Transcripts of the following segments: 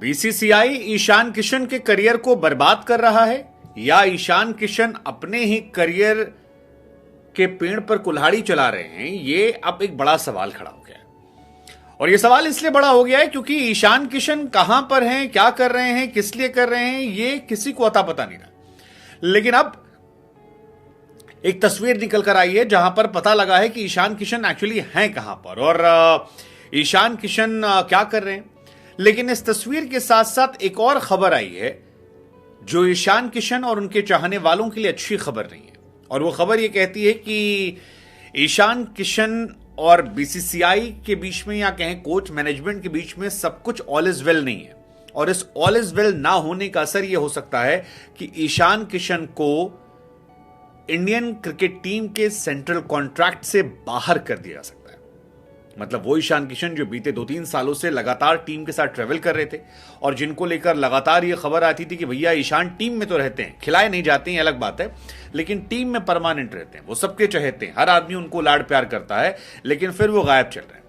BCCI Ishan Kishan के career को बर्बाद कर रहा है या ईशान किशन अपने ही करियर के पेड़ पर कुल्हाड़ी चला रहे हैं, ये अब एक बड़ा सवाल खड़ा हो गया है। और ये सवाल इसलिए बड़ा हो गया है क्योंकि ईशान किशन कहां पर हैं, क्या कर रहे हैं, किस लिए कर रहे हैं, ये किसी को अता पता नहीं रहा। लेकिन अब एक तस्वीर निकल कर आई है जहां पर पता लगा है कि ईशान किशन एक्चुअली हैं कहां पर और ईशान किशन क्या कर रहे हैं। लेकिन इस तस्वीर के साथ साथ एक और खबर आई है जो ईशान किशन और उनके चाहने वालों के लिए अच्छी खबर नहीं है। और वो खबर ये कहती है कि ईशान किशन और बीसीसीआई के बीच में या कहें कोच मैनेजमेंट के बीच में सब कुछ ऑल इज वेल नहीं है। और इस ऑल इज वेल ना होने का असर यह हो सकता है कि ईशान किशन को इंडियन क्रिकेट टीम के सेंट्रल कॉन्ट्रैक्ट से बाहर कर दिया जा सकता है। मतलब वो ईशान किशन जो बीते 2-3 सालों से लगातार टीम के साथ ट्रेवल कर रहे थे और जिनको लेकर लगातार ये खबर आती थी कि भैया ईशान टीम में तो रहते हैं, खिलाए नहीं जाते हैं अलग बात है, लेकिन टीम में परमानेंट रहते हैं, वो सबके चहेते हैं, हर आदमी उनको लाड प्यार करता है, लेकिन फिर वो गायब चल रहे हैं।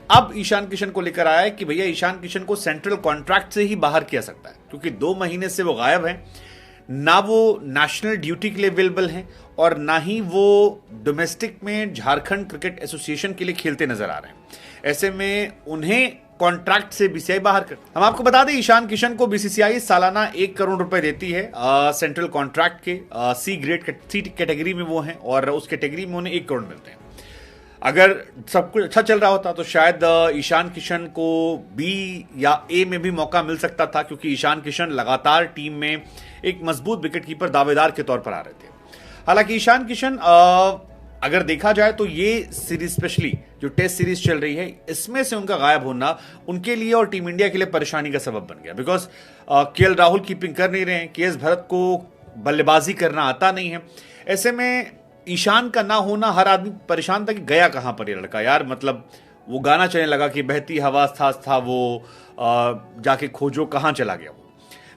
अब ईशान किशन को लेकर आया है कि भैया ईशान किशन को सेंट्रल कॉन्ट्रैक्ट से ही बाहर किया सकता है क्योंकि 2 महीने से वो गायब हैं, ना वो नेशनल ड्यूटी के लिए अवेलेबल हैं और ना ही वो डोमेस्टिक में झारखंड क्रिकेट एसोसिएशन के लिए खेलते नजर आ रहे हैं। ऐसे में उन्हें कॉन्ट्रैक्ट से बीसीसीआई बाहर कर। हम आपको बता दें ईशान किशन को बीसीसीआई सालाना 1 करोड़ रुपए देती है सेंट्रल कॉन्ट्रैक्ट के सी ग्रेड कैटेगरी में वो हैं और उस कैटेगरी में उन्हें 1 करोड़ मिलते हैं। अगर सब कुछ अच्छा चल रहा होता तो शायद ईशान किशन को बी या ए में भी मौका मिल सकता था क्योंकि ईशान किशन लगातार टीम में एक मजबूत विकेटकीपर दावेदार के तौर पर आ रहे थे। हालांकि ईशान किशन अगर देखा जाए तो ये सीरीज स्पेशली जो टेस्ट सीरीज चल रही है इसमें से उनका गायब होना उनके लिए और टीम इंडिया के लिए परेशानी का सबब बन गया। बिकॉज केएल राहुल कीपिंग कर नहीं रहे हैं, केएस भरत को बल्लेबाजी करना आता नहीं है। ऐसे में ईशान का ना होना हर आदमी परेशान था कि गया कहां पर ये लड़का यार। मतलब वो गाना चलने लगा कि बहती हवा था वो जाके खोजो कहां चला गया वो।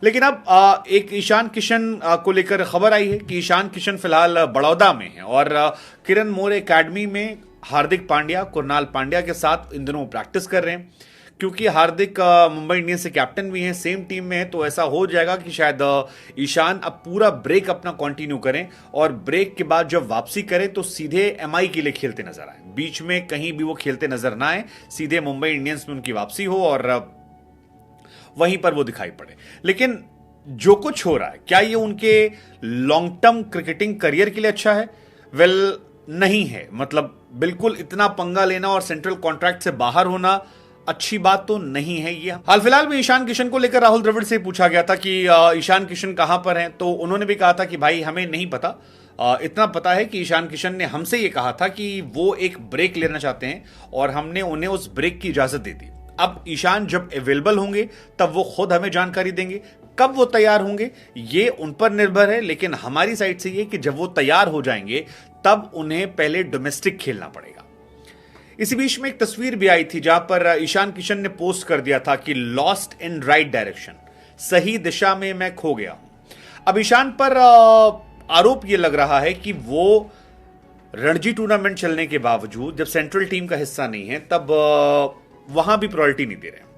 लेकिन अब एक ईशान किशन को लेकर खबर आई है कि ईशान किशन फिलहाल बड़ौदा में है और किरण मोर एकेडमी में हार्दिक पांड्या, कुरनाल पांड्या के साथ इन दिनों प्रैक्टिस कर रहे हैं। क्योंकि हार्दिक मुंबई इंडियंस से कैप्टन भी हैं, सेम टीम में है, तो ऐसा हो जाएगा कि शायद ईशान अब पूरा ब्रेक अपना कंटिन्यू करें और ब्रेक के बाद जब वापसी करें तो सीधे एमआई के लिए खेलते नजर आए। बीच में कहीं भी वो खेलते नजर ना आए, सीधे मुंबई इंडियंस में उनकी वापसी हो और वहीं पर वो दिखाई पड़े। लेकिन जो कुछ हो रहा है क्या ये उनके लॉन्ग टर्म क्रिकेटिंग करियर के लिए अच्छा है? वेल नहीं है। मतलब बिल्कुल इतना पंगा लेना और सेंट्रल कॉन्ट्रैक्ट से बाहर होना अच्छी बात तो नहीं है ये। हाल फिलहाल में ईशान किशन को लेकर राहुल द्रविड़ से पूछा गया था कि ईशान किशन कहां पर हैं, तो उन्होंने भी कहा था कि भाई हमें नहीं पता, इतना पता है कि ईशान किशन ने हमसे ये कहा था कि वो एक ब्रेक लेना चाहते हैं और हमने उन्हें उस ब्रेक की इजाजत दे दी। अब ईशान जब अवेलेबल होंगे तब वो खुद हमें जानकारी देंगे, कब वो तैयार होंगे ये उन पर निर्भर है। लेकिन हमारी साइड से ये कि जब वो तैयार हो जाएंगे तब उन्हें पहले डोमेस्टिक खेलना पड़ेगा। इसी बीच में एक तस्वीर भी आई थी जहां पर ईशान किशन ने पोस्ट कर दिया था कि लॉस्ट इन राइट डायरेक्शन, सही दिशा में मैं खो गया हूं। अब ईशान पर आरोप यह लग रहा है कि वो रणजी टूर्नामेंट चलने के बावजूद जब सेंट्रल टीम का हिस्सा नहीं है तब वहां भी प्रायोरिटी नहीं दे रहे हैं।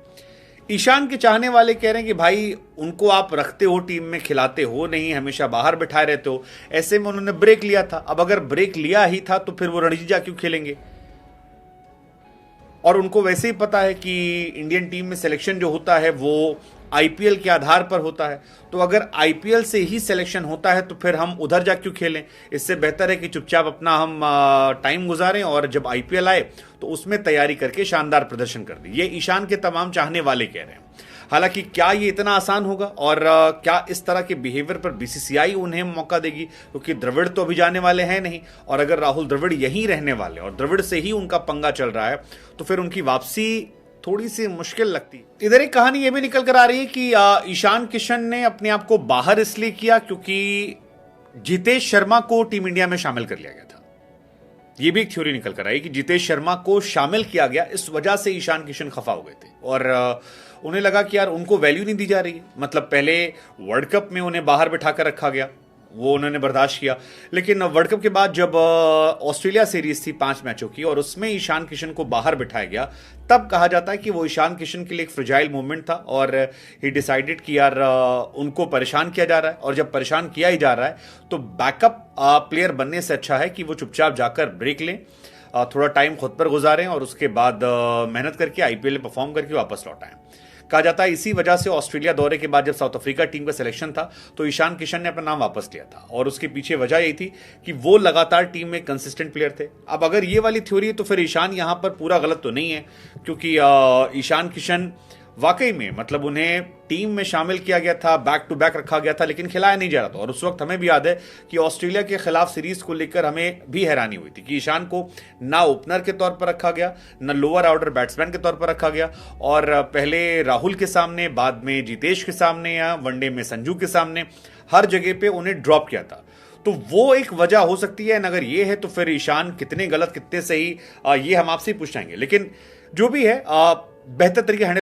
ईशान के चाहने वाले कह रहे हैं कि भाई उनको आप रखते हो टीम में, खिलाते हो नहीं, हमेशा बाहर बिठाए रहते हो। ऐसे में उन्होंने ब्रेक लिया था। अब अगर ब्रेक लिया ही था तो फिर वो रणजी जा क्यों खेलेंगे? और उनको वैसे ही पता है कि इंडियन टीम में सिलेक्शन जो होता है वो आईपीएल के आधार पर होता है। तो अगर आईपीएल से ही सिलेक्शन होता है तो फिर हम उधर जा क्यों खेलें? इससे बेहतर है कि चुपचाप अपना हम टाइम गुजारें और जब आईपीएल आए तो उसमें तैयारी करके शानदार प्रदर्शन कर दें। ये ईशान के तमाम चाहने वाले कह रहे हैं। हालांकि क्या ये इतना आसान होगा और क्या इस तरह के बिहेवियर पर बीसीसीआई उन्हें मौका देगी? क्योंकि द्रविड़ तो अभी जाने वाले हैं नहीं और अगर राहुल द्रविड़ यहीं रहने वाले और द्रविड़ से ही उनका पंगा चल रहा है तो फिर उनकी वापसी थोड़ी सी मुश्किल लगती है। इधर एक कहानी यह भी निकल कर आ रही है कि ईशान किशन ने अपने आप को बाहर इसलिए किया क्योंकि जितेश शर्मा को टीम इंडिया में शामिल कर लिया गया था। यह भी एक थ्योरी निकल कर आई कि जितेश शर्मा को शामिल किया गया, इस वजह से ईशान किशन खफा हो गए थे और उन्हें लगा कि यार उनको वैल्यू नहीं दी जा रही है। मतलब पहले वर्ल्ड कप में उन्हें बाहर बिठाकर रखा गया, वो उन्होंने बर्दाश्त किया। लेकिन वर्ल्ड कप के बाद जब ऑस्ट्रेलिया सीरीज थी 5 मैचों की और उसमें ईशान किशन को बाहर बिठाया गया, तब कहा जाता है कि वो ईशान किशन के लिए एक फ्रजाइल मोमेंट था और ही डिसाइडेड कि यार उनको परेशान किया जा रहा है, और जब परेशान किया ही जा रहा है तो बैकअप प्लेयर बनने से अच्छा है कि वो चुपचाप जाकर ब्रेक लें, थोड़ा टाइम खुद पर गुजारें और उसके बाद मेहनत करके आईपीएल में परफॉर्म करके वापस लौट आएं। कहा जाता है इसी वजह से ऑस्ट्रेलिया दौरे के बाद जब साउथ अफ्रीका टीम का सिलेक्शन था तो ईशान किशन ने अपना नाम वापस लिया था, और उसके पीछे वजह यही थी कि वो लगातार टीम में कंसिस्टेंट प्लेयर थे। अब अगर ये वाली थ्योरी है तो फिर ईशान यहां पर पूरा गलत तो नहीं है, क्योंकि ईशान किशन वाकई में मतलब उन्हें टीम में शामिल किया गया था, बैक टू बैक रखा गया था, लेकिन खिलाया नहीं जा रहा था। और उस वक्त हमें भी याद है कि ऑस्ट्रेलिया के खिलाफ सीरीज को लेकर हमें भी हैरानी हुई थी कि ईशान को ना ओपनर के तौर पर रखा गया, ना लोअर ऑर्डर बैट्समैन के तौर पर रखा गया, और पहले राहुल के सामने, बाद में जितेश के सामने, या वनडे में संजू के सामने, हर जगह पे उन्हें ड्रॉप किया था। तो वो एक वजह हो सकती है। अगर ये है तो फिर ईशान कितने गलत कितने सही, ये हम आपसे ही पूछ जाएंगे। लेकिन जो भी है बेहतर तरीके